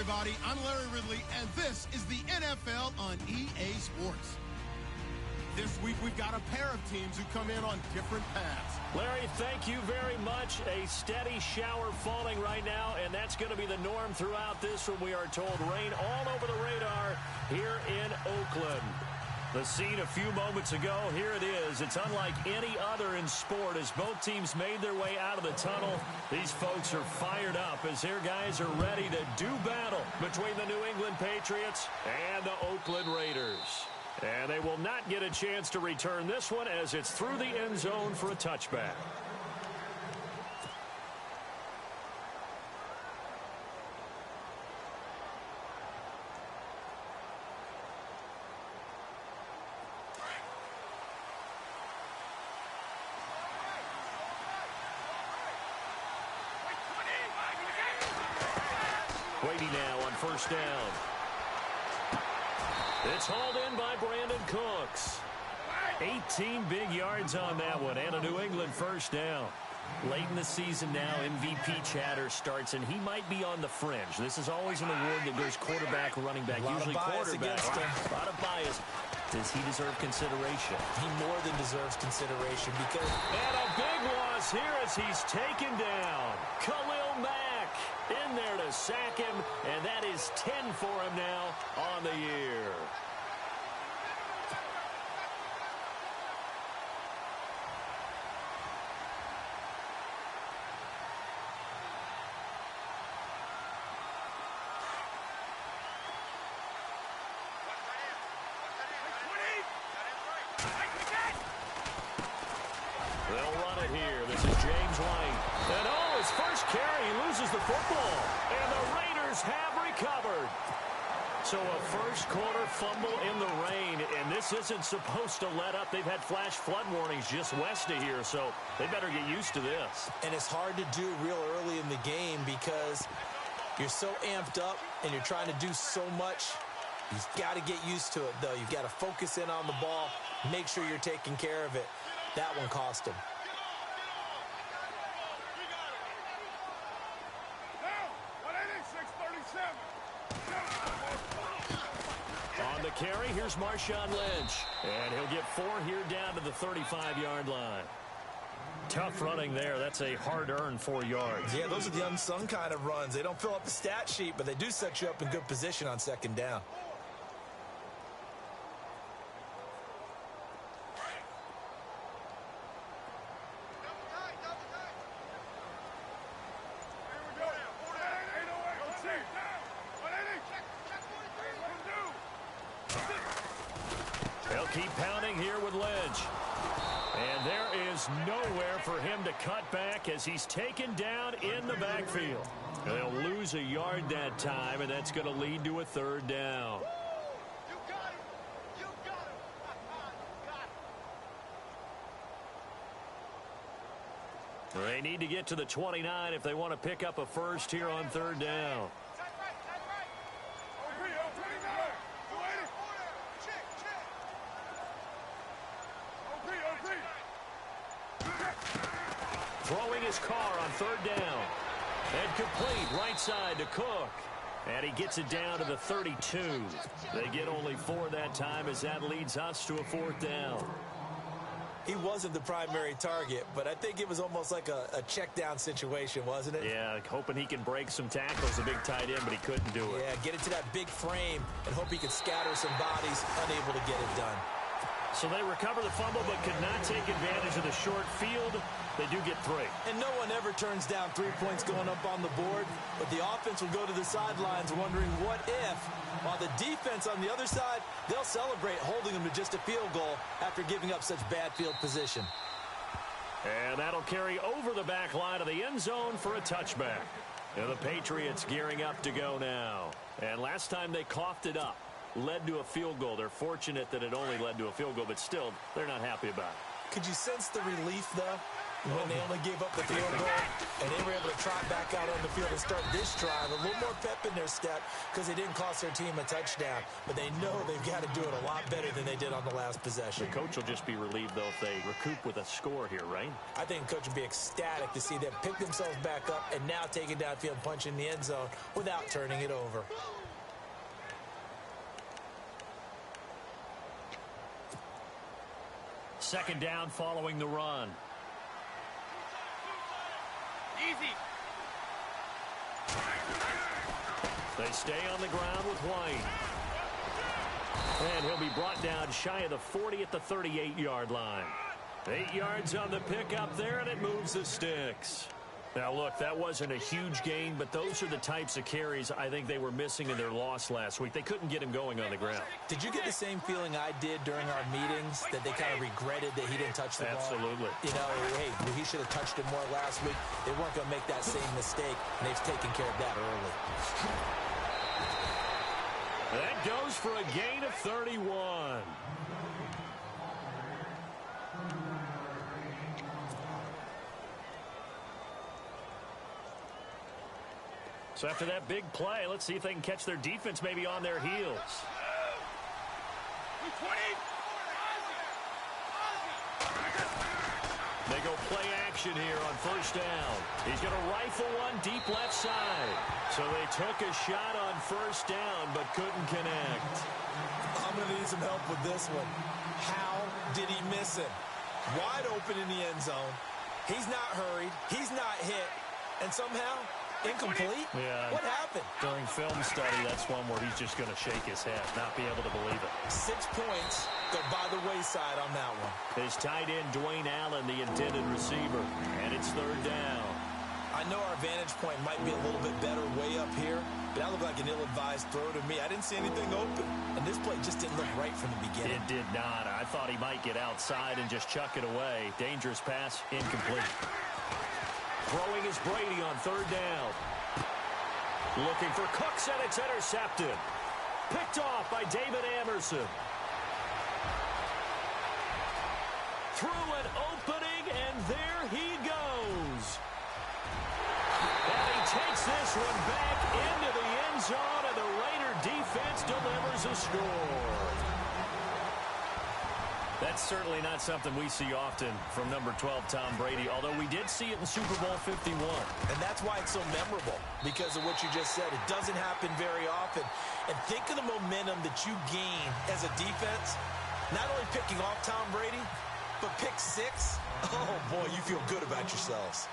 everybody. I'm Larry Ridley, and this is the NFL on EA Sports. This week, we've got a pair of teams who come in on different paths. Larry, thank you very much. A steady shower falling right now, and that's going to be the norm throughout this one. We are told rain all over the radar here in Oakland. The scene a few moments ago, here it is. It's unlike any other in sport as both teams made their way out of the tunnel. These folks are fired up as their guys are ready to do battle between the New England Patriots and the Oakland Raiders. And they will not get a chance to return this one as it's through the end zone for a touchback. Waiting now on first down. It's hauled in by Brandon Cooks. 18 big yards on that one and a New England first down. Late in the season now, MVP chatter starts, and he might be on the fringe. This is always an award that goes quarterback, running back, usually quarterback. A lot of bias. Does he deserve consideration? He more than deserves consideration because... And a big loss here as he's taken down. Khalil Mack in there to sack him, and that is 10 for him now on the year. They'll run it here. This is James White. And his first carry, he loses the football. And the Raiders have recovered. So a first quarter fumble in the rain, and this isn't supposed to let up. They've had flash flood warnings just west of here, so they better get used to this. And it's hard to do real early in the game because you're so amped up and you're trying to do so much. You've got to get used to it, though. You've got to focus in on the ball, make sure you're taking care of it. That one cost him. On the carry, here's Marshawn Lynch. And he'll get 4 here down to the 35-yard line. Tough running there. That's a hard-earned 4 yards. Yeah, those are the unsung kind of runs. They don't fill up the stat sheet, but they do set you up in good position on second down. Keep pounding here with Lynch. And there is nowhere for him to cut back as he's taken down in the backfield. They'll lose a yard that time, and that's going to lead to a third down. They need to get to the 29 if they want to pick up a first here on third down. Throwing his car on third down. And complete right side to Cook. And he gets it down to the 32. They get only 4 that time as that leads us to a fourth down. He wasn't the primary target, but I think it was almost like a check down situation, wasn't it? Yeah, hoping he can break some tackles, a big tight end, but he couldn't do it. Yeah, get into that big frame and hope he could scatter some bodies, unable to get it done. So they recover the fumble but could not take advantage of the short field. They do get 3. And no one ever turns down 3 points going up on the board, but the offense will go to the sidelines wondering what if, while the defense on the other side, they'll celebrate holding them to just a field goal after giving up such bad field position. And that'll carry over the back line of the end zone for a touchback. And the Patriots gearing up to go now. And last time they coughed it up, led to a field goal. They're fortunate that it only led to a field goal, but still, they're not happy about it. Could you sense the relief, though? when they only gave up the field goal, and they were able to trot back out on the field and start this drive. A little more pep in their step because they didn't cost their team a touchdown. But they know they've got to do it a lot better than they did on the last possession. The coach will just be relieved, though, if they recoup with a score here, right? I think the coach would be ecstatic to see them pick themselves back up and now take it downfield, punch in the end zone without turning it over. Second down following the run. Easy. They stay on the ground with White. And he'll be brought down shy of the 40 at the 38-yard line. 8 yards on the pickup there, and it moves the sticks. Now, look, that wasn't a huge gain, but those are the types of carries I think they were missing in their loss last week. They couldn't get him going on the ground. Did you get the same feeling I did during our meetings, that they kind of regretted that he didn't touch the ball? Absolutely. You know, hey, he should have touched it more last week. They weren't going to make that same mistake, and they've taken care of that early. That goes for a gain of 31. So after that big play, let's see if they can catch their defense maybe on their heels. They go play action here on first down. He's going to rifle one deep left side. So they took a shot on first down but couldn't connect. I'm going to need some help with this one. How did he miss him? Wide open in the end zone. He's not hurried. He's not hit. And somehow, incomplete? Yeah. What happened? During film study, that's one where he's just going to shake his head, not be able to believe it. 6 points go by the wayside on that one. His tight end, Dwayne Allen, the intended receiver. And it's third down. I know our vantage point might be a little bit better way up here, but that looked like an ill-advised throw to me. I didn't see anything open, and this play just didn't look right from the beginning. It did not. I thought he might get outside and just chuck it away. Dangerous pass, incomplete. Throwing is Brady on third down. Looking for Cooks, and it's intercepted. Picked off by David Amerson. Through an opening, and there he goes. And he takes this one back into the end zone, and the Raider defense delivers a score. That's certainly not something we see often from number 12, Tom Brady, although we did see it in Super Bowl 51. And that's why it's so memorable, because of what you just said. It doesn't happen very often. And think of the momentum that you gain as a defense, not only picking off Tom Brady, but pick 6. Oh, boy, you feel good about yourselves.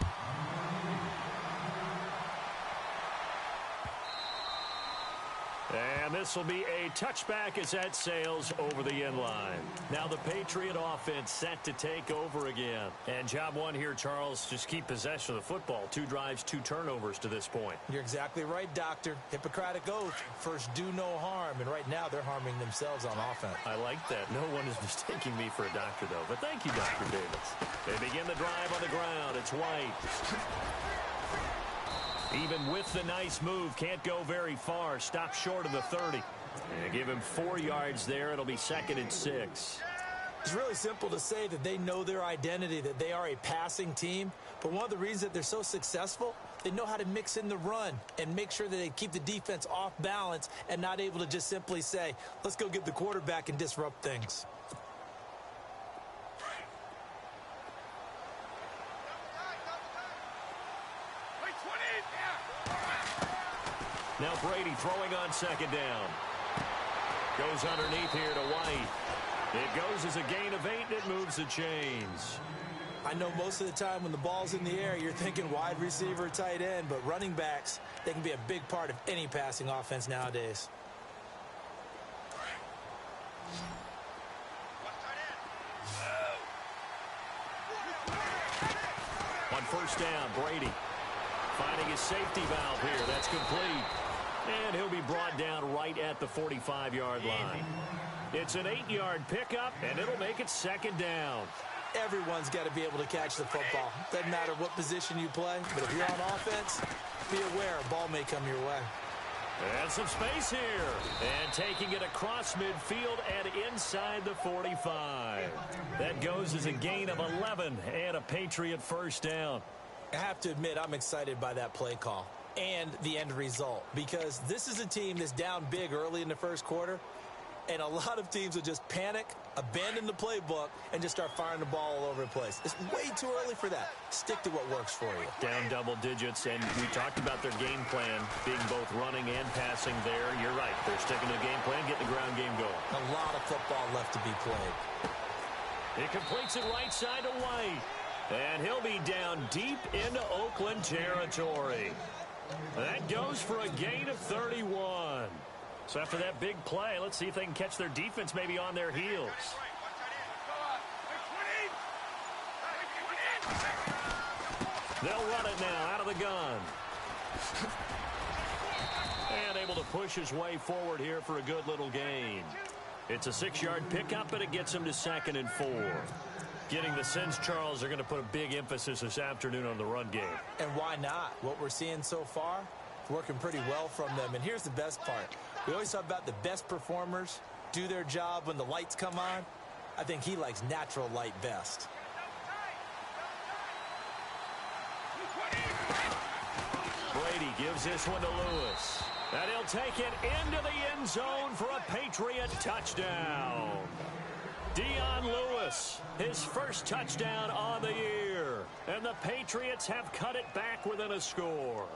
And this will be a touchback as that sails over the end line. Now the Patriot offense set to take over again. And job one here, Charles, just keep possession of the football. 2 drives, 2 turnovers to this point. You're exactly right, Doctor. Hippocratic oath. First, do no harm. And right now, they're harming themselves on offense. I like that. No one is mistaking me for a doctor, though. But thank you, Dr. Davis. They begin the drive on the ground. It's White. Even with the nice move, can't go very far. Stop short of the 30. And give him 4 yards there. It'll be 2nd and 6. It's really simple to say that they know their identity, that they are a passing team. But one of the reasons that they're so successful, they know how to mix in the run and make sure that they keep the defense off balance and not able to just simply say, let's go get the quarterback and disrupt things. Now Brady throwing on 2nd down. Goes underneath here to White. It goes as a gain of 8, and it moves the chains. I know most of the time when the ball's in the air, you're thinking wide receiver, tight end, but running backs, they can be a big part of any passing offense nowadays. On first down, Brady finding his safety valve here. That's complete. And he'll be brought down right at the 45-yard line. It's an 8-yard pickup, and it'll make it 2nd down. Everyone's got to be able to catch the football. Doesn't matter what position you play, but if you're on offense, be aware a ball may come your way. And some space here. And taking it across midfield and inside the 45. That goes as a gain of 11 and a Patriot first down. I have to admit, I'm excited by that play call and the end result, because this is a team that's down big early in the first quarter, and a lot of teams will just panic, abandon the playbook, and just start firing the ball all over the place. It's way too early for that. Stick to what works for you. Down double digits, and we talked about their game plan being both running and passing there. You're right. They're sticking to the game plan, getting the ground game going. A lot of football left to be played. He completes it right side to White. And he'll be down deep into Oakland territory. That goes for a gain of 31. So after that big play, let's see if they can catch their defense maybe on their heels. They'll run it now out of the gun. And able to push his way forward here for a good little gain. It's a 6-yard pickup, and it gets him to 2nd and 4. Getting the sense Charles are going to put a big emphasis this afternoon on the run game. And why not? What we're seeing so far, working pretty well from them. And here's the best part. We always talk about the best performers do their job when the lights come on. I think he likes natural light best. Brady gives this one to Lewis. And he'll take it into the end zone for a Patriot touchdown. Dion Lewis, his first touchdown on the year. And the Patriots have cut it back within a score.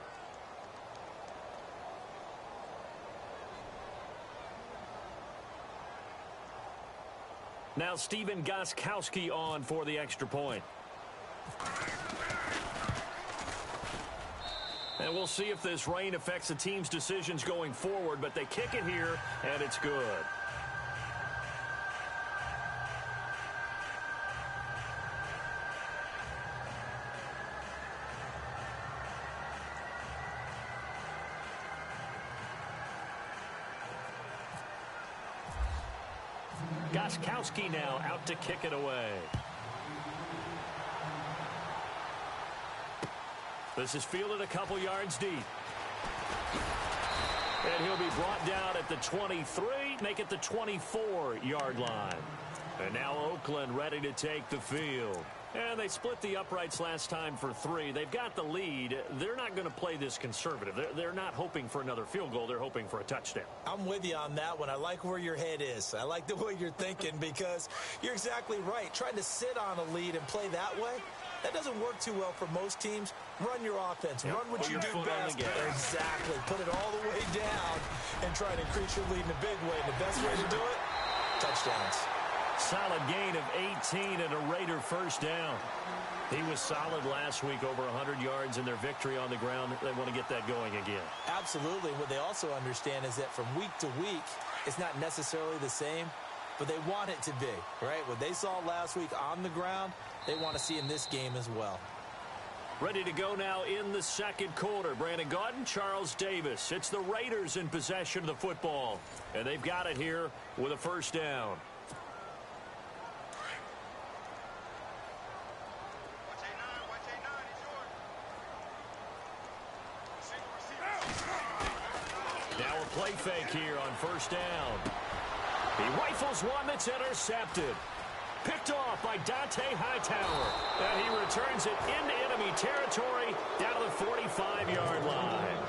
Now Stephen Gostkowski on for the extra point. And we'll see if this rain affects the team's decisions going forward, but they kick it here, and it's good. Gostkowski now out to kick it away. This is fielded a couple yards deep. And he'll be brought down at the 23, make it the 24-yard line. And now Oakland ready to take the field. And they split the uprights last time for 3. They've got the lead. They're not going to play this conservative. They're not hoping for another field goal. They're hoping for a touchdown. I'm with you on that one. I like where your head is. I like the way you're thinking, because you're exactly right. Trying to sit on a lead and play that way, that doesn't work too well for most teams. Run your offense. Yep. Run what you do best. Exactly. Put it all the way down and try to increase your lead in a big way. And the best way to do it, touchdowns. Solid gain of 18 and a Raider first down. He was solid last week, over 100 yards in their victory on the ground. They want to get that going again. Absolutely. What they also understand is that from week to week, it's not necessarily the same, but they want it to be, right? What they saw last week on the ground, they want to see in this game as well. Ready to go now in the second quarter. Brandon Gaudin, Charles Davis. It's the Raiders in possession of the football, and they've got it here with a first down. Now a play fake here on first down. He rifles one that's intercepted. Picked off by Dante Hightower. And he returns it into enemy territory down to the 45-yard line.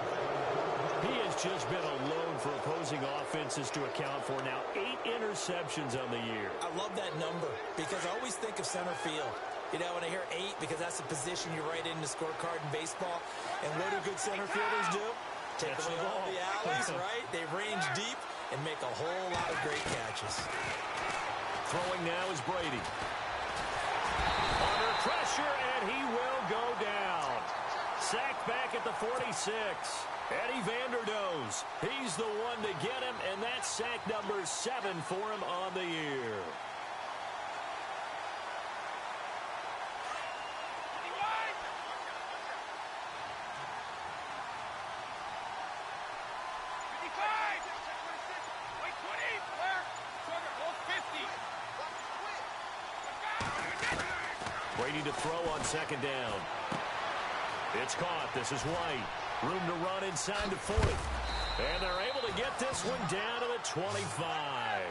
He has just been a load for opposing offenses to account for. Now 8 interceptions on the year. I love that number because I always think of center field. You know, when I hear 8, because that's the position you write in the scorecard in baseball. And what do good center fielders do? Take away all the alleys, right? They range deep and make a whole lot of great catches. Throwing now is Brady. Under pressure, and he will go down. Sacked back at the 46. Eddie Vanderdoes. He's the one to get him, and that's sack number 7 for him on the year. Brady to throw on second down. It's caught. This is White. Room to run inside the 40. And they're able to get this one down to the 25.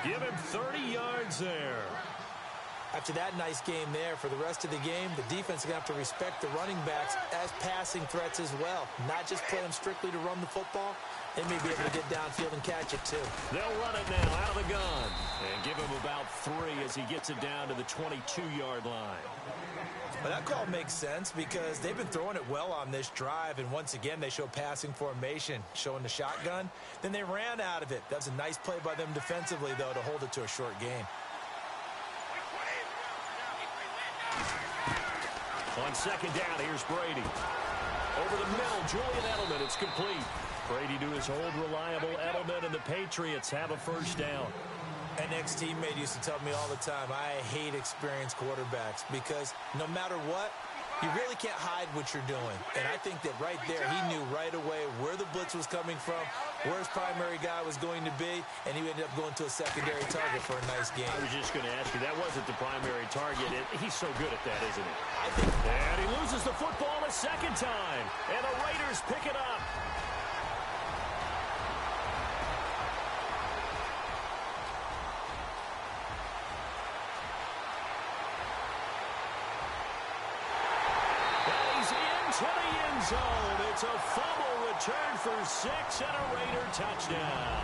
Give him 30 yards there. After that nice game there, for the rest of the game, the defense is going to have to respect the running backs as passing threats as well. Not just play them strictly to run the football. They may be able to get downfield and catch it, too. They'll run it now out of the gun. And give him about 3 as he gets it down to the 22-yard line. But that call makes sense because they've been throwing it well on this drive, and once again they show passing formation, showing the shotgun. Then they ran out of it. That's a nice play by them defensively, though, to hold it to a short game. On second down, here's Brady. Over the middle, Julian Edelman. It's complete. Brady to his old reliable Edelman, and the Patriots have a first down. An ex-teammate used to tell me all the time, I hate experienced quarterbacks because no matter what, you really can't hide what you're doing. And I think that right there, he knew right away where the blitz was coming from, where his primary guy was going to be, and he ended up going to a secondary target for a nice game. I was just going to ask you, that wasn't the primary target. He's so good at that, isn't he? I think. And he loses the football a second time, and the Raiders pick it up. To the end zone. It's a fumble return for 6 and a Raider touchdown.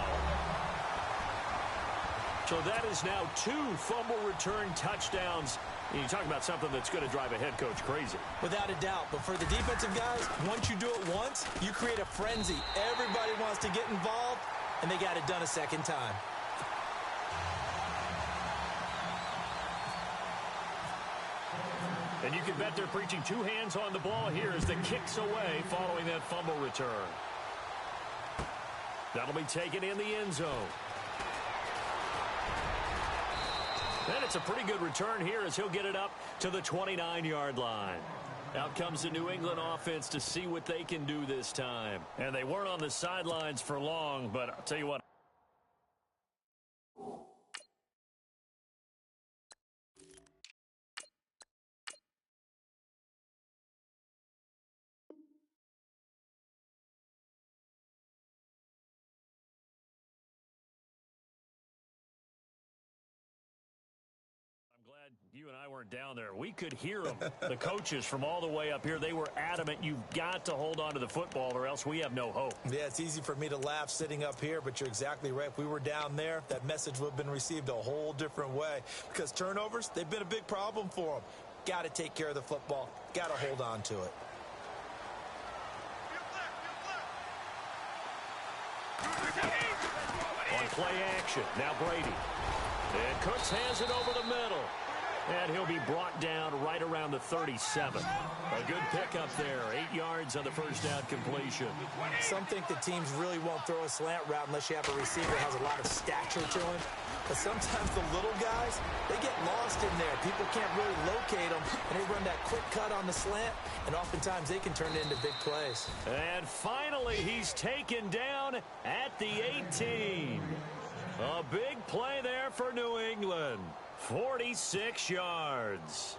So that is now 2 fumble return touchdowns. And you talk about something that's going to drive a head coach crazy. Without a doubt. But for the defensive guys, once you do it once, you create a frenzy. Everybody wants to get involved, and they got it done a second time. And you can bet they're preaching 2 hands on the ball here as the kick's away following that fumble return. That'll be taken in the end zone. And it's a pretty good return here as he'll get it up to the 29-yard line. Out comes the New England offense to see what they can do this time. And they weren't on the sidelines for long, but I'll tell you what. You and I weren't down there. We could hear them. The coaches from all the way up here, they were adamant. You've got to hold on to the football or else we have no hope. Yeah, it's easy for me to laugh sitting up here, but you're exactly right. If we were down there, that message would have been received a whole different way because turnovers, they've been a big problem for them. Got to take care of the football. Got to hold on to it. On play action, now Brady. And Cooks has it over the middle. And he'll be brought down right around the 37. A good pickup there. 8 yards on the first down completion. Some think the teams really won't throw a slant route unless you have a receiver who has a lot of stature to him. But sometimes the little guys, they get lost in there. People can't really locate them. And they run that quick cut on the slant. And oftentimes they can turn it into big plays. And finally, he's taken down at the 18. A big play there for New England. 46 yards.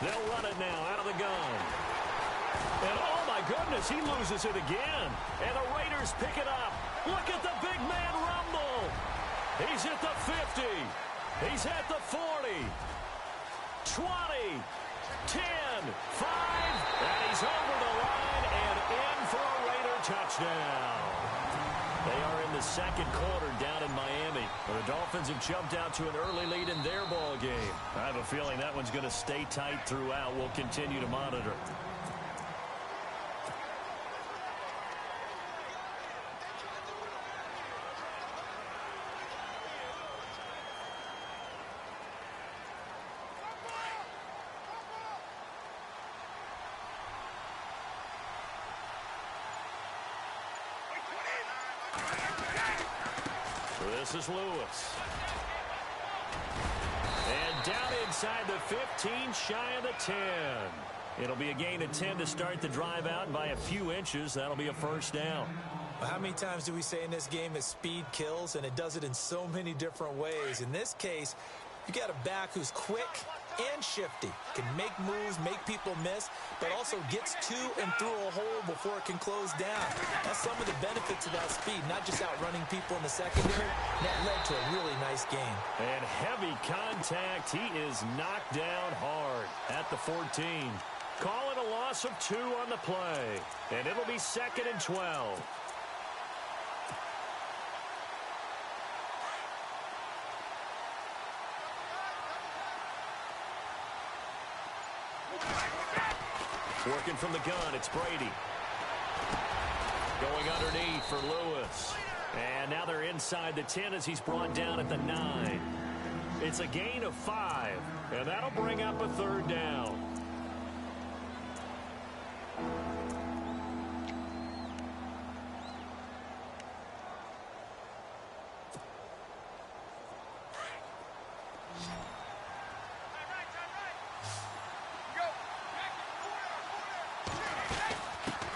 They'll run it now out of the gun. And oh my goodness, he loses it again. And the Raiders pick it up. Look at the big man rumble. He's at the 50. He's at the 40. 20. 10. 5. And he's over the line and in for a Raider touchdown. They are in the second quarter down in Miami. The Dolphins have jumped out to an early lead in their ball game. I have a feeling that one's going to stay tight throughout. We'll continue to monitor. This is Lewis. And down inside the 15, shy of the 10. It'll be a gain of 10 to start the drive out, and by a few inches, that'll be a first down. Well, how many times do we say in this game that speed kills, and it does it in so many different ways? In this case, you got a back who's quick and shifty, can make moves, make people miss, but also gets to and through a hole before it can close down. That's some of the benefits of that speed, not just outrunning people in the secondary. That led to a really nice game. And heavy contact. He is knocked down hard at the 14. Call it a loss of 2 on the play, and it'll be 2nd and 12. Working from the gun, it's Brady. Going underneath for Lewis. And now they're inside the 10 as he's brought down at the 9. It's a gain of 5, and that'll bring up a 3rd down.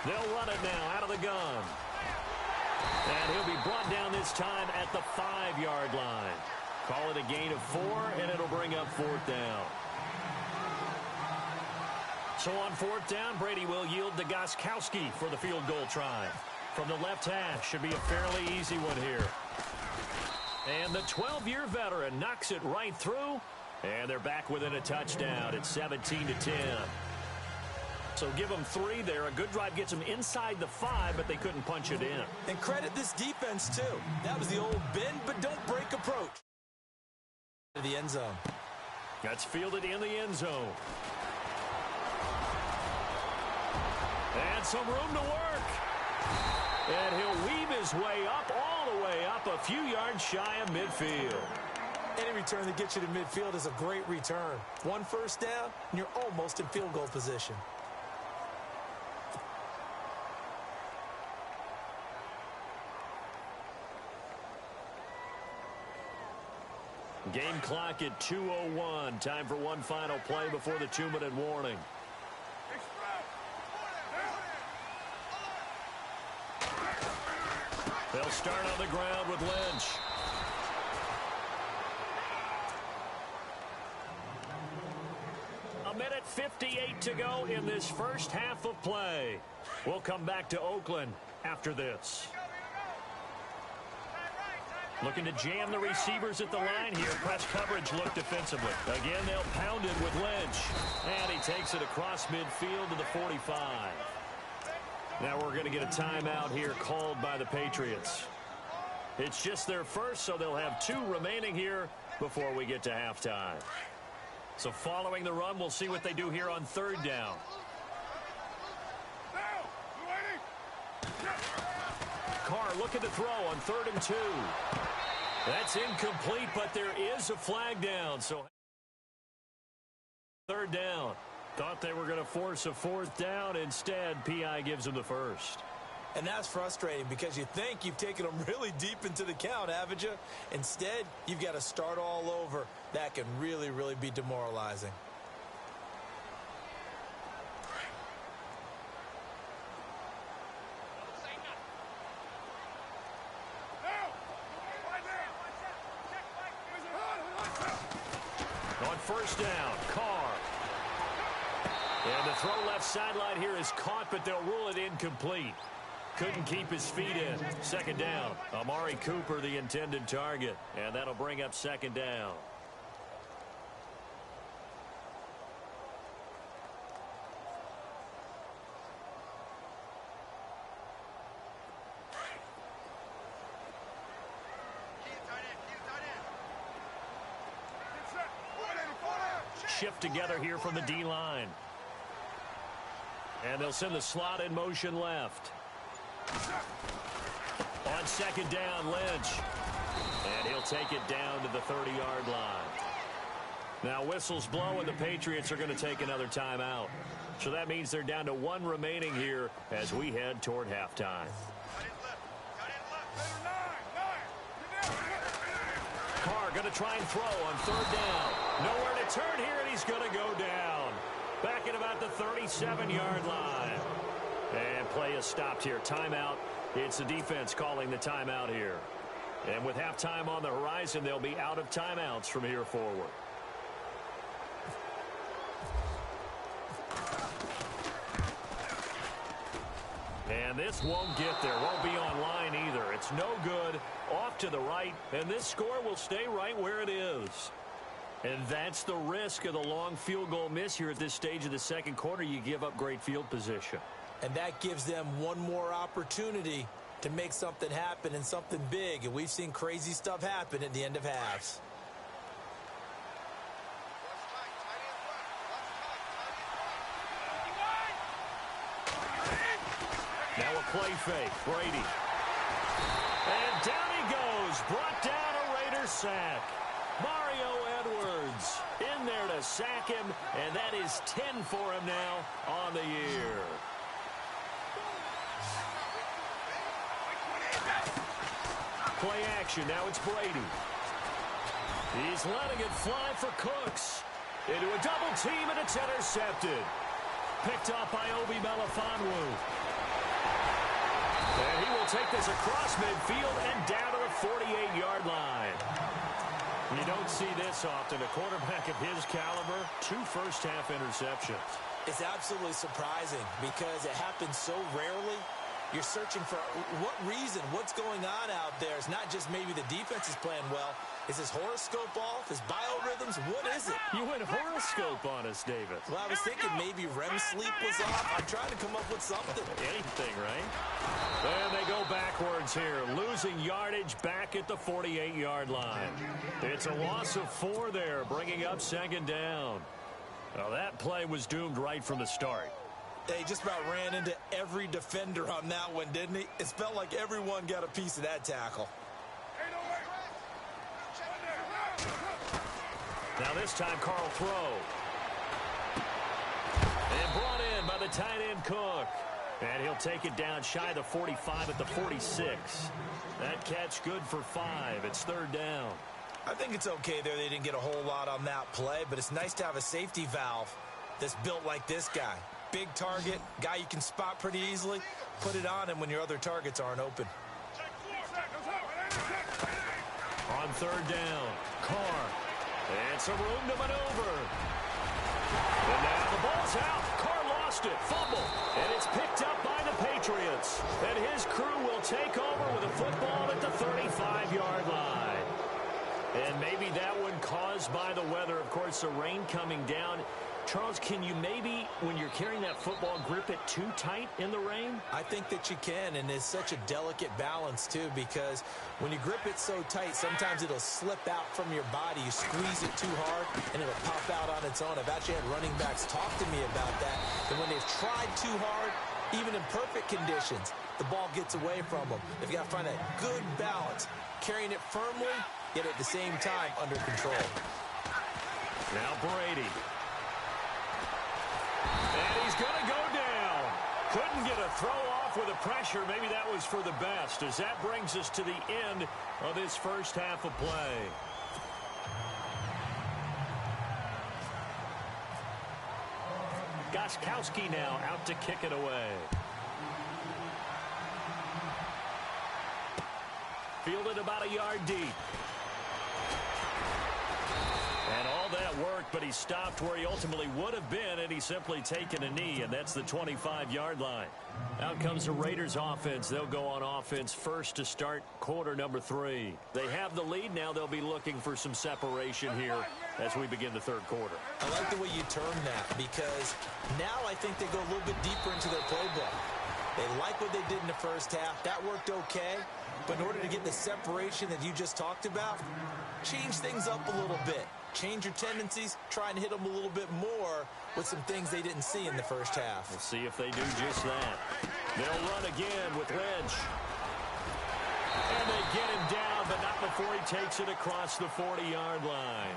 They'll run it now out of the gun. And he'll be brought down this time at the 5-yard line. Call it a gain of 4, and it'll bring up 4th down. So on 4th down, Brady will yield to Gostkowski for the field goal try. From the left hash, should be a fairly easy one here. And the 12-year veteran knocks it right through, and they're back within a touchdown. It's 17-10. So give them 3 there. A good drive gets them inside the 5, but they couldn't punch it in. And credit this defense, too. That was the old bend but don't break approach. To the end zone. That's fielded in the end zone. And some room to work. And he'll weave his way up, all the way up, a few yards shy of midfield. Any return that gets you to midfield is a great return. 1 first down, and you're almost in field goal position. Game clock at 2:01. Time for one final play before the 2-minute warning. They'll start on the ground with Lynch. A minute 58 to go in this first half of play. We'll come back to Oakland after this. Looking to jam the receivers at the line here. Press coverage look defensively. Again, they'll pound it with Lynch. And he takes it across midfield to the 45. Now we're going to get a timeout here called by the Patriots. It's just their first, so they'll have 2 remaining here before we get to halftime. So following the run, we'll see what they do here on 3rd down. Carr looking to throw on 3rd and 2. That's incomplete, but there is a flag down. So 3rd down. Thought they were going to force a 4th down. Instead, P.I. gives them the first. And that's frustrating because you think you've taken them really deep into the count, haven't you? Instead, you've got to start all over. That can really, really be demoralizing. On 1st down, Carr. And the throw left sideline here is caught, but they'll rule it incomplete. Couldn't keep his feet in. 2nd down. Amari Cooper, the intended target. And that'll bring up 2nd down. Shift together here from the D-line. And they'll send the slot in motion left. On 2nd down, Lynch. And he'll take it down to the 30-yard line. Now whistles blow, and the Patriots are going to take another timeout. So that means they're down to 1 remaining here as we head toward halftime. Carr going to try and throw on third down. Nowhere to turn here, and he's going to go down. Back at about the 37-yard line. And play is stopped here. Timeout. It's the defense calling the timeout here. And with halftime on the horizon, they'll be out of timeouts from here forward. And this won't get there. Won't be online either. It's no good. Off to the right. And this score will stay right where it is. And that's the risk of the long field goal miss here at this stage of the second quarter. You give up great field position. And that gives them one more opportunity to make something happen and something big. And we've seen crazy stuff happen at the end of halves. Now a play fake. Brady. And down he goes. Brought down a Raiders sack. Mario Edwards in there to sack him. And that is 10 for him now on the year. Play action. Now it's Brady. He's letting it fly for Cooks. Into a double team, and it's intercepted. Picked up by Obi Melifonwu. And he will take this across midfield and down to the 48-yard line. You don't see this often. A quarterback of his caliber, 2 first-half interceptions. It's absolutely surprising because it happens so rarely. You're searching for what reason, what's going on out there. It's not just maybe the defense is playing well. Is his horoscope off? His biorhythms? What is it? You went horoscope on us, David. Well, I was thinking maybe REM sleep was off. I'm trying to come up with something. Anything, right? And they go backwards here. Losing yardage back at the 48-yard line. It's a loss of 4 there, bringing up second down. Now, that play was doomed right from the start. He just about ran into every defender on that one, didn't he? It felt like everyone got a piece of that tackle. Now this time, Carl throw. And brought in by the tight end Cook. And he'll take it down shy of the 45 at the 46. That catch good for 5. It's third down. I think it's okay there. They didn't get a whole lot on that play, but it's nice to have a safety valve that's built like this guy. Big target, guy you can spot pretty easily. Put it on him when your other targets aren't open. On third down, Carr. And some room to maneuver. And now the ball's out. Carr lost it. Fumble. And it's picked up by the Patriots. And his crew will take over with a football at the 35-yard line. And maybe that one caused by the weather. Of course, the rain coming down. Charles, can you maybe, when you're carrying that football, grip it too tight in the rain? I think that you can, and it's such a delicate balance, too, because when you grip it so tight, sometimes it'll slip out from your body. You squeeze it too hard, and it'll pop out on its own. I've actually had running backs talk to me about that, and when they've tried too hard, even in perfect conditions, the ball gets away from them. They've got to find a good balance, carrying it firmly, yet at the same time under control. Now Brady. And he's going to go down. Couldn't get a throw off with the pressure. Maybe that was for the best, as that brings us to the end of this first half of play. Gostkowski now out to kick it away. Fielded about a yard deep. And all that worked, but he stopped where he ultimately would have been, and he's simply taken a knee, and that's the 25-yard line. Out comes the Raiders offense. They'll go on offense first to start quarter number 3. They have the lead. Now they'll be looking for some separation here as we begin the third quarter. I like the way you term that, because now I think they go a little bit deeper into their playbook. They like what they did in the first half. That worked okay. But in order to get the separation that you just talked about, change things up a little bit. Change your tendencies, try and hit them a little bit more with some things they didn't see in the first half. We'll see if they do just that. They'll run again with Lynch. And they get him down, but not before he takes it across the 40-yard line.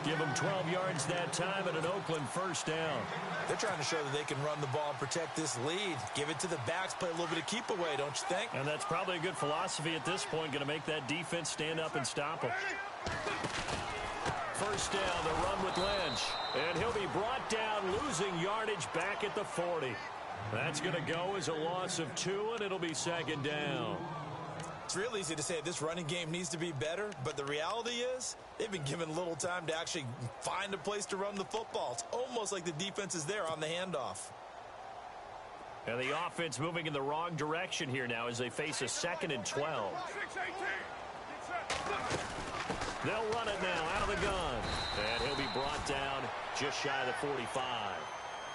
Give him 12 yards that time and an Oakland first down. They're trying to show that they can run the ball and protect this lead. Give it to the backs, play a little bit of keep away, don't you think? And that's probably a good philosophy at this point, going to make that defense stand up and stop them. First down, the run with Lynch. And he'll be brought down, losing yardage back at the 40. That's going to go as a loss of 2, and it'll be second down. It's real easy to say this running game needs to be better, but the reality is they've been given little time to actually find a place to run the football. It's almost like the defense is there on the handoff. And the offense moving in the wrong direction here now as they face a 2nd and 12. They'll run it now out of the gun. And he'll be brought down just shy of the 45.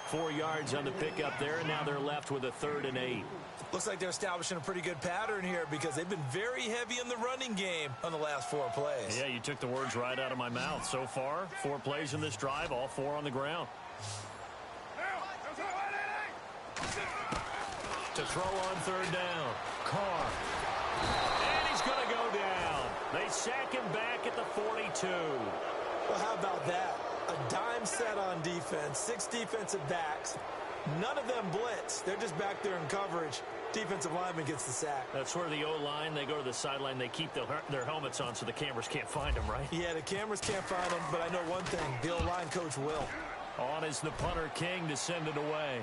4 yards on the pickup there, and now they're left with a 3rd and 8. Looks like they're establishing a pretty good pattern here because they've been very heavy in the running game on the last 4 plays. Yeah, you took the words right out of my mouth. So far, 4 plays in this drive, all 4 on the ground. To throw on 3rd down. Carr. And he's going to go down. They sack him back at the 42. Well, how about that? A dime set on defense, 6 defensive backs. None of them blitz. They're just back there in coverage. Defensive lineman gets the sack. That's where the O-line, they go to the sideline, they keep their helmets on so the cameras can't find them, right? Yeah, the cameras can't find them, but I know one thing. The O-line coach will. On is the punter, King, to send it away.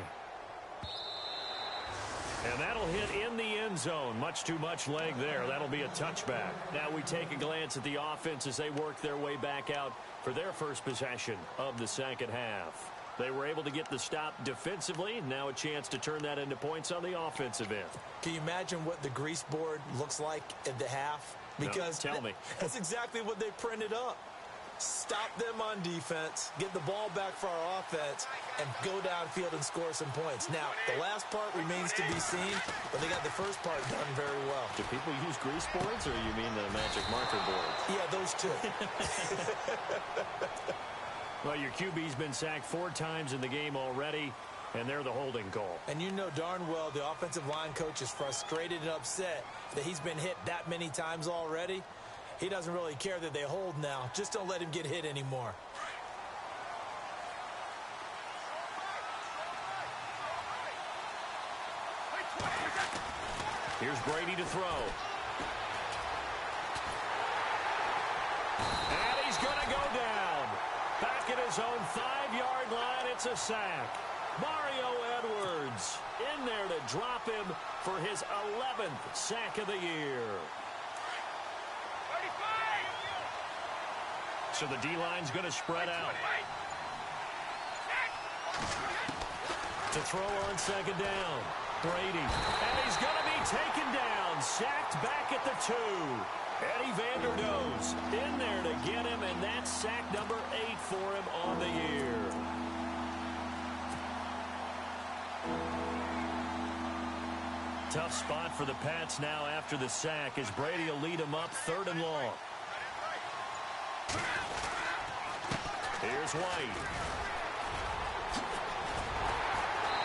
And that'll hit in the end zone. Much too much leg there. That'll be a touchback. Now we take a glance at the offense as they work their way back out for their first possession of the second half. They were able to get the stop defensively. Now a chance to turn that into points on the offensive end. Can you imagine what the grease board looks like at the half? Because no, tell me. That's exactly what they printed up. Stop them on defense, get the ball back for our offense, and go downfield and score some points. Now, the last part remains to be seen, but they got the first part done very well. Do people use grease boards, or you mean the magic marker boards? Yeah, those two. Well, your QB's been sacked 4 times in the game already, and they're the holding call. And you know darn well the offensive line coach is frustrated and upset that he's been hit that many times already. He doesn't really care that they hold now. Just don't let him get hit anymore. Here's Brady to throw. And he's going to go down. Back at his own 5-yard line, it's a sack. Mario Edwards in there to drop him for his 11th sack of the year. So the D-line's going to spread out. To throw on second down. Brady. And he's going to be taken down. Sacked back at the 2. Eddie Vanderdoes in there to get him, and that's sack number 8 for him on the year. Tough spot for the Pats now after the sack as Brady will lead him up 3rd and long. Here's White.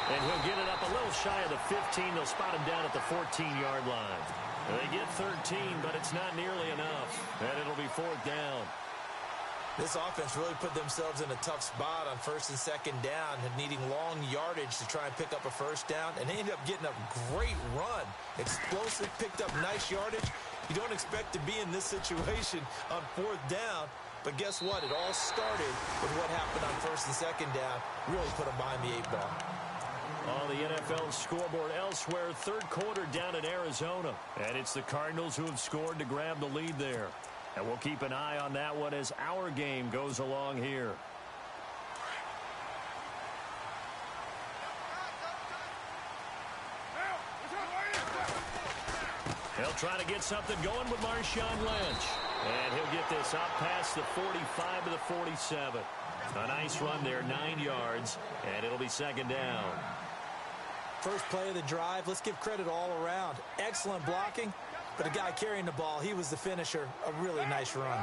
And he'll get it up a little shy of the 15. They'll spot him down at the 14-yard line. They get 13, but it's not nearly enough. And it'll be 4th down. This offense really put themselves in a tough spot on 1st and 2nd down and needing long yardage to try and pick up a 1st down. And they ended up getting a great run. Explosive, picked up nice yardage. You don't expect to be in this situation on 4th down. But guess what? It all started with what happened on 1st and 2nd down. Really put them behind the 8 ball. On the NFL scoreboard elsewhere, 3rd quarter down in Arizona. And it's the Cardinals who have scored to grab the lead there. And we'll keep an eye on that one as our game goes along here. They'll try to get something going with Marshawn Lynch. And he'll get this out past the 45 to the 47. A nice run there, 9 yards, and it'll be 2nd down. First play of the drive, let's give credit all around. Excellent blocking, but the guy carrying the ball, he was the finisher. A really nice run.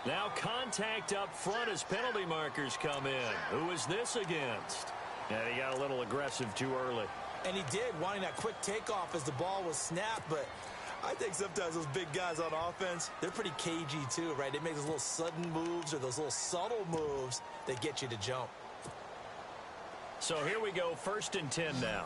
Now contact up front as penalty markers come in. Who is this against? Yeah, he got a little aggressive too early. And he did, wanting that quick takeoff as the ball was snapped, but I think sometimes those big guys on offense, they're pretty cagey too, right? They make those little sudden moves or those little subtle moves that get you to jump. So here we go, 1st and 10 now.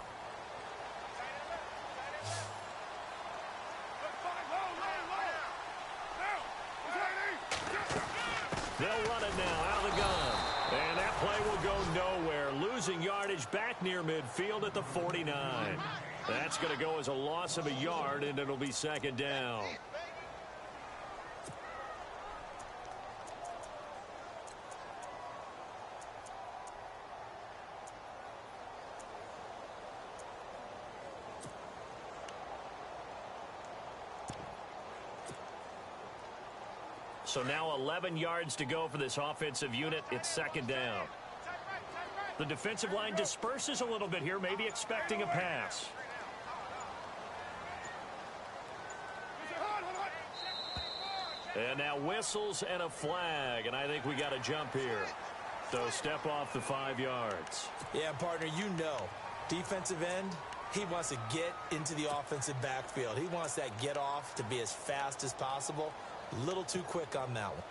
They'll run it now out of the gun. And that play will go nowhere. Losing yardage back near midfield at the 49. That's going to go as a loss of a yard, and it'll be second down. So now 11 yards to go for this offensive unit. It's second down. The defensive line disperses a little bit here, maybe expecting a pass. And now whistles and a flag, and I think we got a jump here. So step off the 5 yards. Yeah, partner, you know, defensive end, he wants to get into the offensive backfield. He wants that get off to be as fast as possible. A little too quick on that one.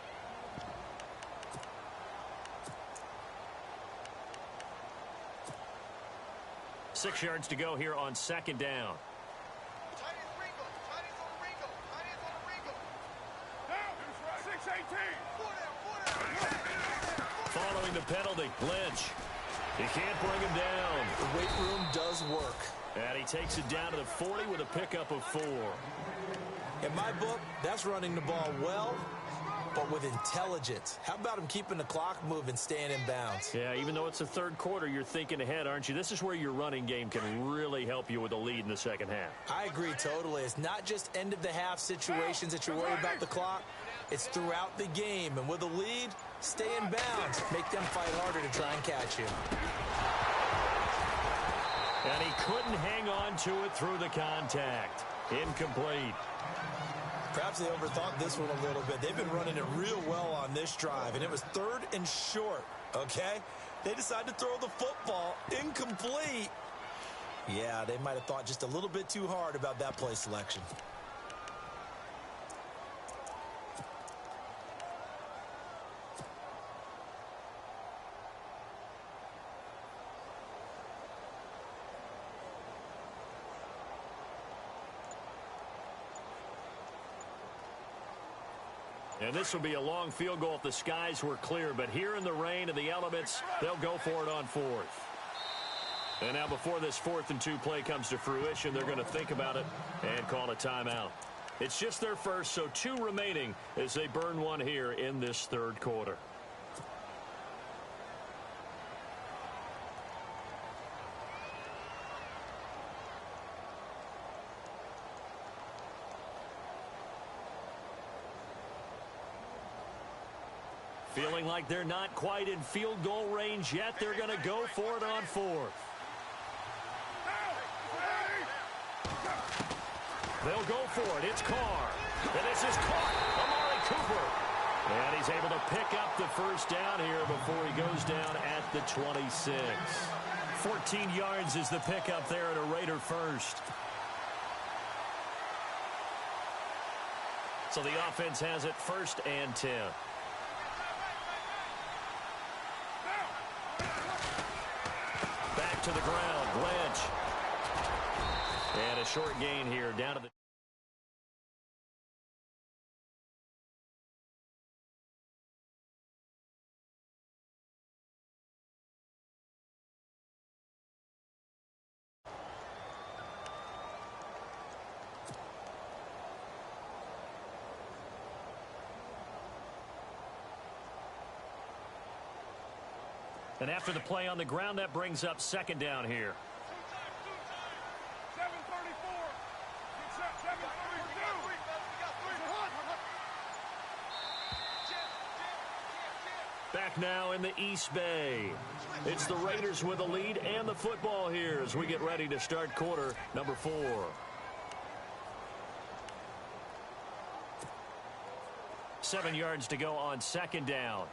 Six yards to go here on second down. Following the penalty, Lynch. He can't bring him down. The weight room does work. And he takes it down to the 40 with a pickup of 4. In my book, that's running the ball well, but with intelligence. How about him keeping the clock moving, staying in bounds? Yeah, even though it's the third quarter, you're thinking ahead, aren't you? This is where your running game can really help you with a lead in the second half. I agree totally. It's not just end-of-the-half situations that you're worried about the clock. It's throughout the game. And with a lead, stay in bounds. Make them fight harder to try and catch you. And he couldn't hang on to it through the contact. Incomplete. Perhaps they overthought this one a little bit. They've been running it real well on this drive, and it was 3rd and short, okay? They decided to throw the football incomplete. Yeah, they might have thought just a little bit too hard about that play selection. And this will be a long field goal if the skies were clear. But here in the rain and the elements, they'll go for it on 4th. And now before this 4th and 2 play comes to fruition, they're going to think about it and call a timeout. It's just their first, so 2 remaining as they burn one here in this third quarter. Feeling like they're not quite in field goal range yet. They're going to go for it on 4th. They'll go for it. It's Carr. And this is caught. Amari Cooper. And he's able to pick up the first down here before he goes down at the 26. 14 yards is the pickup there at a Raider first. So the offense has it 1st and 10. To the ground, Lynch. And a short gain here down to the... And after the play on the ground, that brings up second down here. Back now in the East Bay. It's the Raiders with a lead and the football here as we get ready to start quarter number 4. Seven yards to go on second down.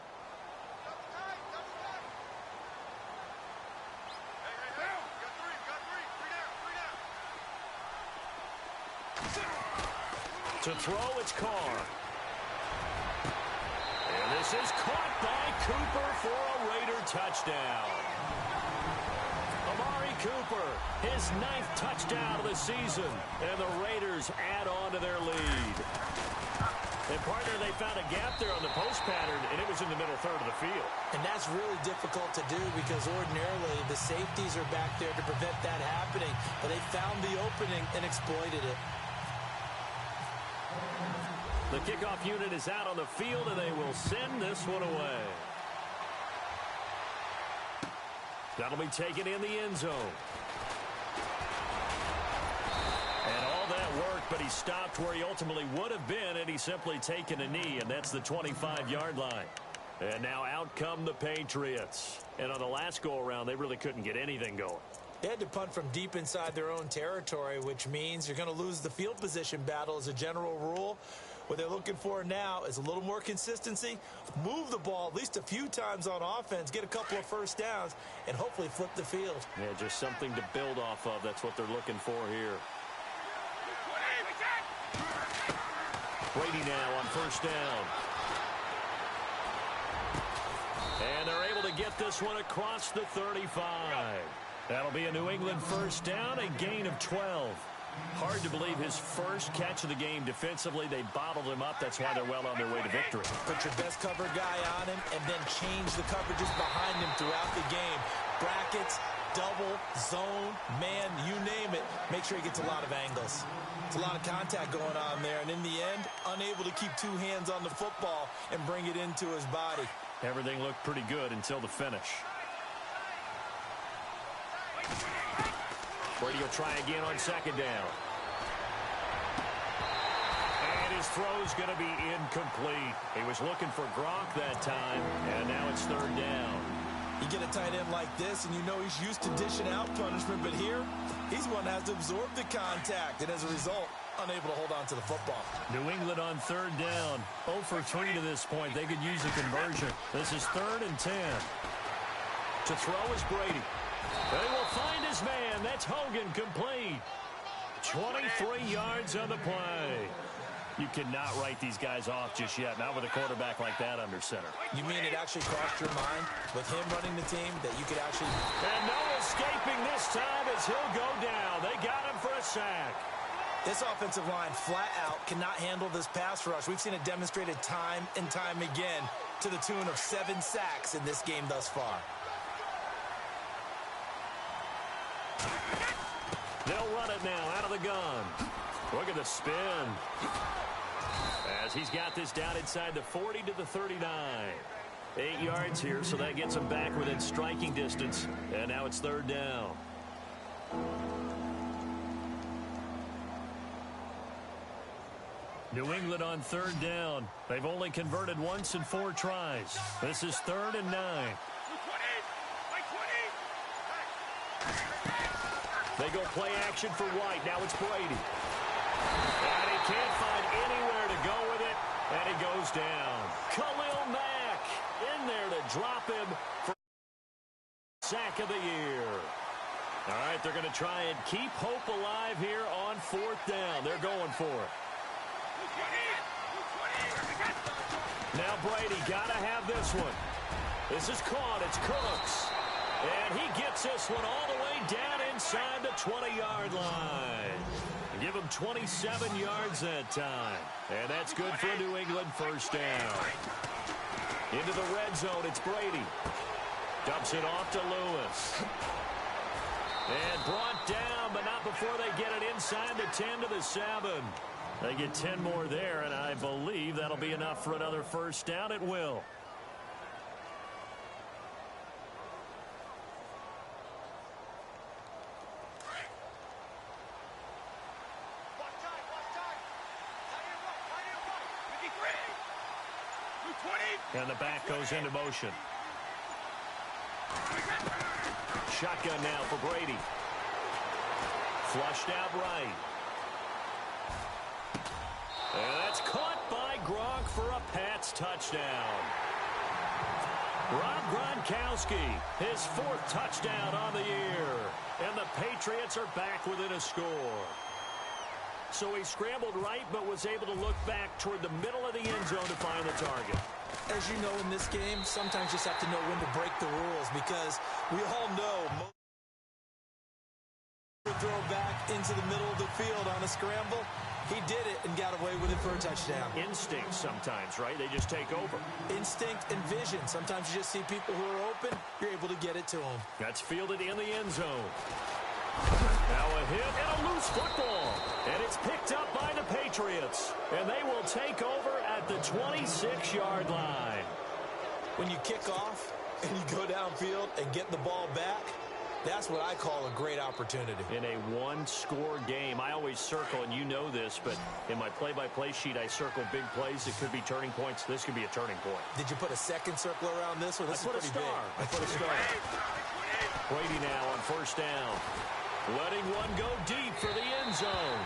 To throw, it's Carr. And this is caught by Cooper for a Raider touchdown. Amari Cooper, his 9th touchdown of the season, and the Raiders add on to their lead. And, partner, they found a gap there on the post pattern, and it was in the middle third of the field. And that's really difficult to do because ordinarily the safeties are back there to prevent that happening. But they found the opening and exploited it. The kickoff unit is out on the field, and they will send this one away. That'll be taken in the end zone. And all that work, but he stopped where he ultimately would have been, and he's simply taken a knee, and that's the 25-yard line. And now out come the Patriots. And on the last go-around, they really couldn't get anything going. They had to punt from deep inside their own territory, which means you're going to lose the field position battle as a general rule. What they're looking for now is a little more consistency, move the ball at least a few times on offense, get a couple of first downs, and hopefully flip the field. Yeah, just something to build off of. That's what they're looking for here. Brady now on first down. And they're able to get this one across the 35. That'll be a New England first down, a gain of 12. Hard to believe his first catch of the game defensively. They bottled him up. That's why they're well on their way to victory. Put your best cover guy on him and then change the coverages behind him throughout the game. Brackets, double, zone, man, you name it. Make sure he gets a lot of angles. It's a lot of contact going on there, and in the end, unable to keep two hands on the football and bring it into his body. Everything looked pretty good until the finish. Brady will try again on second down. And his throw's going to be incomplete. He was looking for Gronk that time, and now it's third down. You get a tight end like this, and you know he's used to dishing out punishment, but here, he's one that has to absorb the contact, and as a result, unable to hold on to the football. New England on third down. 0 for 3 to this point. They could use a conversion. This is 3rd and 10. To throw is Brady. They will find his man. That's Hogan, complete. 23 yards on the play. You cannot write these guys off just yet, not with a quarterback like that under center. You mean it actually crossed your mind with him running the team that you could actually... And no escaping this time as he'll go down. They got him for a sack. This offensive line flat out cannot handle this pass rush. We've seen it demonstrated time and time again to the tune of 7 sacks in this game thus far. They'll run it now out of the gun. Look at the spin. As he's got this down inside the 40 to the 39. 8 yards here, so that gets him back within striking distance. And now it's third down. New England on third down. They've only converted once in 4 tries. This is 3rd and 9. They go play action for White. Now it's Brady. And he can't find anywhere to go with it. And he goes down. Khalil Mack in there to drop him for sack of the year. All right, they're going to try and keep hope alive here on 4th down. They're going for it. Now Brady got to have this one. This is caught. It's Cooks. And he gets this one all the way down inside the 20-yard line. Give him 27 yards that time. And that's good for New England first down. Into the red zone, it's Brady. Dumps it off to Lewis. And brought down, but not before they get it inside the 10 to the 7. They get 10 more there, and I believe that'll be enough for another first down. It will. And the back goes into motion. Shotgun now for Brady. Flushed out right. And that's caught by Gronk for a Pats touchdown. Rob Gronkowski, his 4th touchdown on the year. And the Patriots are back within a score. So he scrambled right, but was able to look back toward the middle of the end zone to find the target. As you know, in this game, sometimes you just have to know when to break the rules because we all know Throw back into the middle of the field on a scramble. He did it and got away with it for a touchdown. Instinct sometimes, right? They just take over. Instinct and vision. Sometimes you just see people who are open. You're able to get it to them. That's fielded in the end zone. Now a hit and a loose football. And it's picked up by the Patriots. And they will take over at the 26-yard line. When you kick off and you go downfield and get the ball back, that's what I call a great opportunity. In a one-score game, I always circle, and you know this, but in my play-by-play sheet, I circle big plays. It could be turning points. This could be a turning point. Did you put a second circle around this? Or this I put a star. I put a star. Brady now on first down. Letting one go deep for the end zone.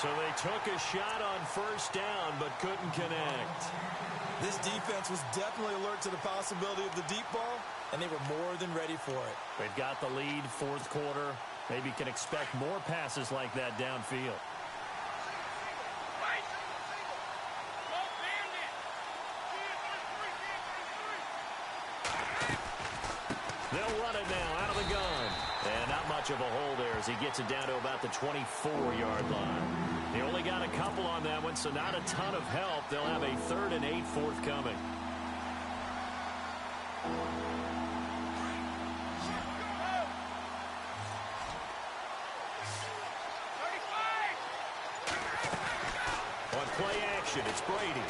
So they took a shot on first down, but couldn't connect. This defense was definitely alert to the possibility of the deep ball, and they were more than ready for it. They've got the lead, fourth quarter. Maybe can expect more passes like that downfield. They'll run it now out of the gun. And not much of a hole there as he gets it down to about the 24-yard line. They only got a couple on that one, so not a ton of help. They'll have a 3rd and 8 forthcoming. On play action, it's Brady.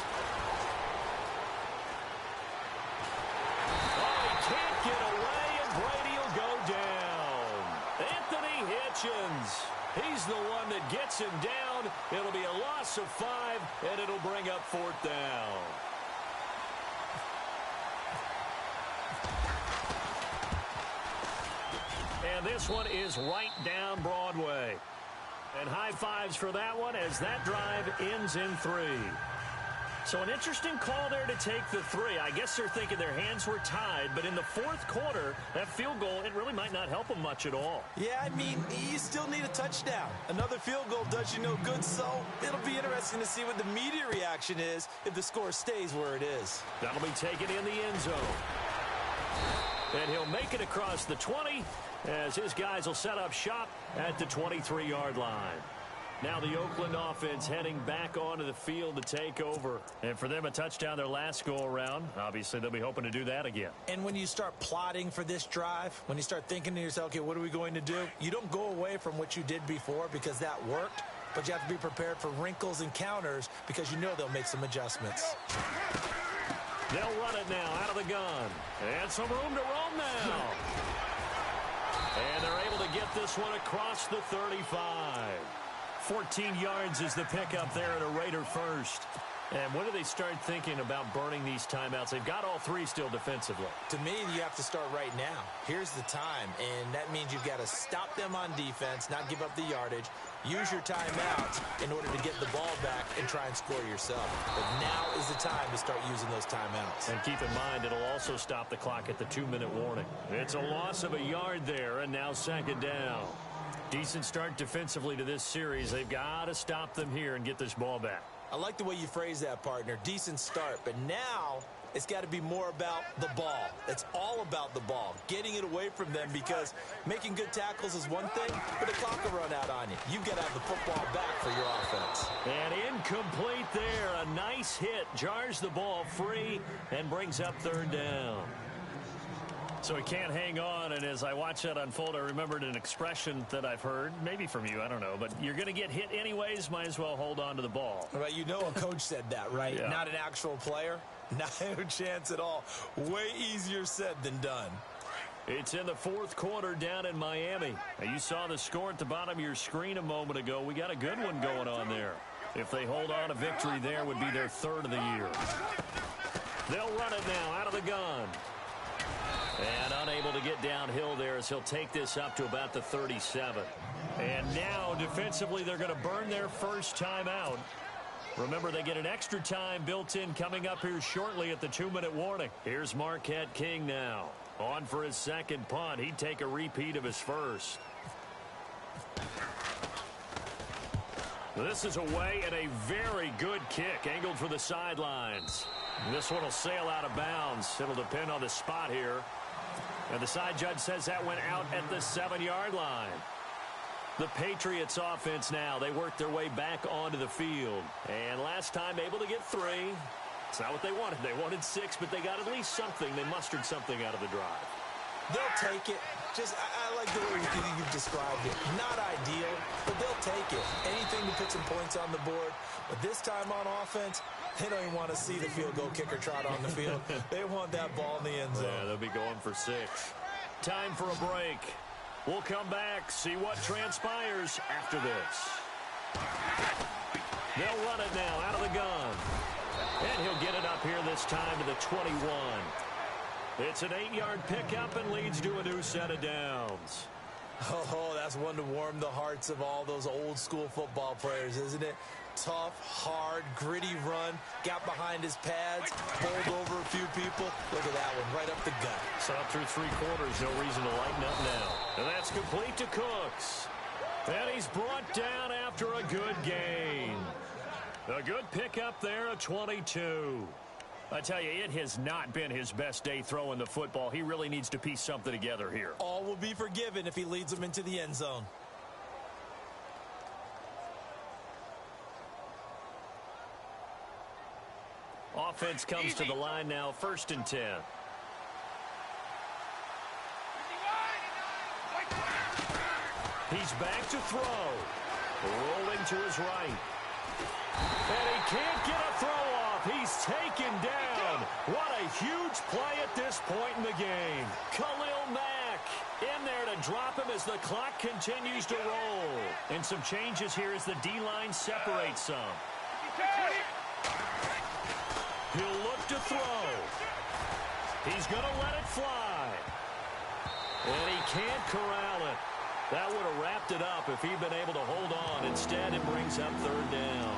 Oh, he can't get away, and Brady will go down. Anthony Hitchens. He's the one that gets him down. It'll be a loss of 5, and it'll bring up 4th down. And this one is right down Broadway. And high fives for that one as that drive ends in 3. So an interesting call there to take the 3. I guess they're thinking their hands were tied, but in the fourth quarter, that field goal, it really might not help them much at all. Yeah, I mean, you still need a touchdown. Another field goal does you no good, so it'll be interesting to see what the media reaction is if the score stays where it is. That'll be taken in the end zone. And he'll make it across the 20 as his guys will set up shop at the 23-yard line. Now the Oakland offense heading back onto the field to take over. And for them, a touchdown their last go-around. Obviously, they'll be hoping to do that again. And when you start plotting for this drive, when you start thinking to yourself, okay, what are we going to do? You don't go away from what you did before because that worked, but you have to be prepared for wrinkles and counters because you know they'll make some adjustments. They'll run it now out of the gun. And some room to roam now. And they're able to get this one across the 35. 14 yards is the pickup there at a Raider first. And when do they start thinking about burning these timeouts? They've got all 3 still defensively. To me, you have to start right now. Here's the time, and that means you've got to stop them on defense, not give up the yardage, use your timeouts in order to get the ball back and try and score yourself. But now is the time to start using those timeouts. And keep in mind, it'll also stop the clock at the 2-minute warning. It's a loss of a yard there, and now 2nd down. Decent start defensively to this series. They've got to stop them here and get this ball back. I like the way you phrase that, partner. Decent start. But now it's got to be more about the ball. It's all about the ball, getting it away from them, because making good tackles is one thing, but the clock will run out on you. You've got to have the football back for your offense. And incomplete there. A nice hit. Jars the ball free and brings up 3rd down. So he can't hang on, and as I watch that unfold, I remembered an expression that I've heard, maybe from you, I don't know, but you're going to get hit anyways, might as well hold on to the ball. Right, you know a coach said that, right? Yeah. Not an actual player? No chance at all. Way easier said than done. It's in the fourth quarter down in Miami. Now, you saw the score at the bottom of your screen a moment ago. We got a good one going on there. If they hold on, a victory there would be their 3rd of the year. They'll run it now out of the gun. And unable to get downhill there as he'll take this up to about the 37. And now, defensively, they're going to burn their first time out. Remember, they get an extra time built in coming up here shortly at the 2-minute warning. Here's Marquette King now. On for his 2nd punt. He'd take a repeat of his first. This is away and a very good kick angled for the sidelines. This one will sail out of bounds. It'll depend on the spot here. And the side judge says that went out at the 7-yard line. The Patriots offense now. They worked their way back onto the field. And last time able to get 3. It's not what they wanted. They wanted 6, but they got at least something. They mustered something out of the drive. They'll take it. I like the way you've described it. Not ideal, but they'll take it. Anything to put some points on the board. But this time on offense, they don't even want to see the field goal kicker trot on the field. They want that ball in the end zone. Yeah, they'll be going for 6. Time for a break. We'll come back, see what transpires after this. They'll run it now out of the gun. And he'll get it up here this time to the 21. It's an 8-yard pickup and leads to a new set of downs. Oh, that's one to warm the hearts of all those old-school football players, isn't it? Tough, hard, gritty run. Got behind his pads, bowled over a few people. Look at that one, right up the gut. So up through 3 quarters, no reason to lighten up now. And that's complete to Cooks. And he's brought down after a good gain. A good pickup there, a 22. I tell you, it has not been his best day throwing the football. He really needs to piece something together here. All will be forgiven if he leads them into the end zone. Offense comes to the line now, 1st and 10. He's back to throw. Rolling to his right. And he can't get a throw off. He's taken down. What a huge play at this point in the game. Khalil Mack in there to drop him as the clock continues to roll. And some changes here as the D-line separates some. He'll look to throw. He's going to let it fly. And he can't corral it. That would have wrapped it up if he'd been able to hold on. Instead, it brings up 3rd down.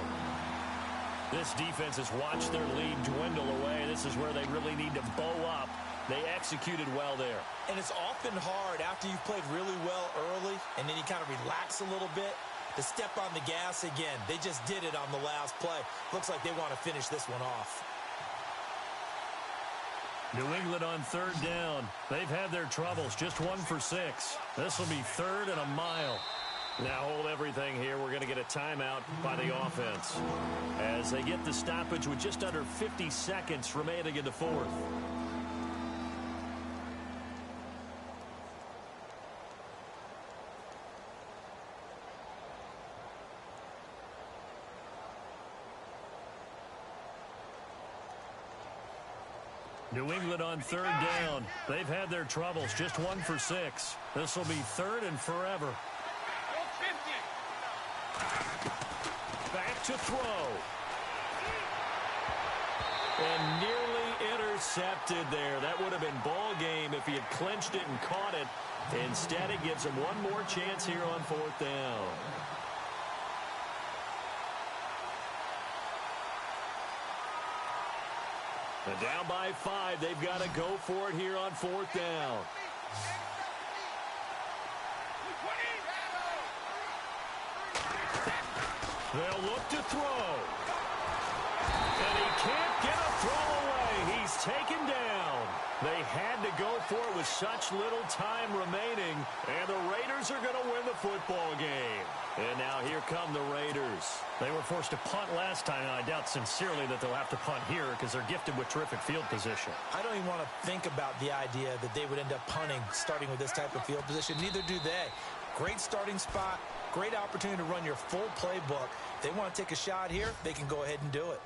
This defense has watched their lead dwindle away. This is where they really need to bow up. They executed well there. And it's often hard after you've played really well early and then you kind of relax a little bit to step on the gas again. They just did it on the last play. Looks like they want to finish this one off. New England on 3rd down. They've had their troubles. Just 1 for 6. This will be 3rd and a mile. Now hold everything here. We're going to get a timeout by the offense as they get the stoppage with just under 50 seconds remaining in the 4th. New England on 3rd down. They've had their troubles. Just 1 for 6. This will be 3rd and forever. Back to throw. And nearly intercepted there. That would have been ball game if he had clinched it and caught it. Instead, it gives him one more chance here on 4th down. And down by 5, they've got to go for it here on 4th down. They'll look to throw. And he can't get a throw away. He's taken down. They had to go for it with such little time remaining. And the Raiders are going to win the football game. And now here come the Raiders. They were forced to punt last time, and I doubt sincerely that they'll have to punt here because they're gifted with terrific field position. I don't even want to think about the idea that they would end up punting starting with this type of field position. Neither do they. Great starting spot, great opportunity to run your full playbook. If they want to take a shot here, they can go ahead and do it.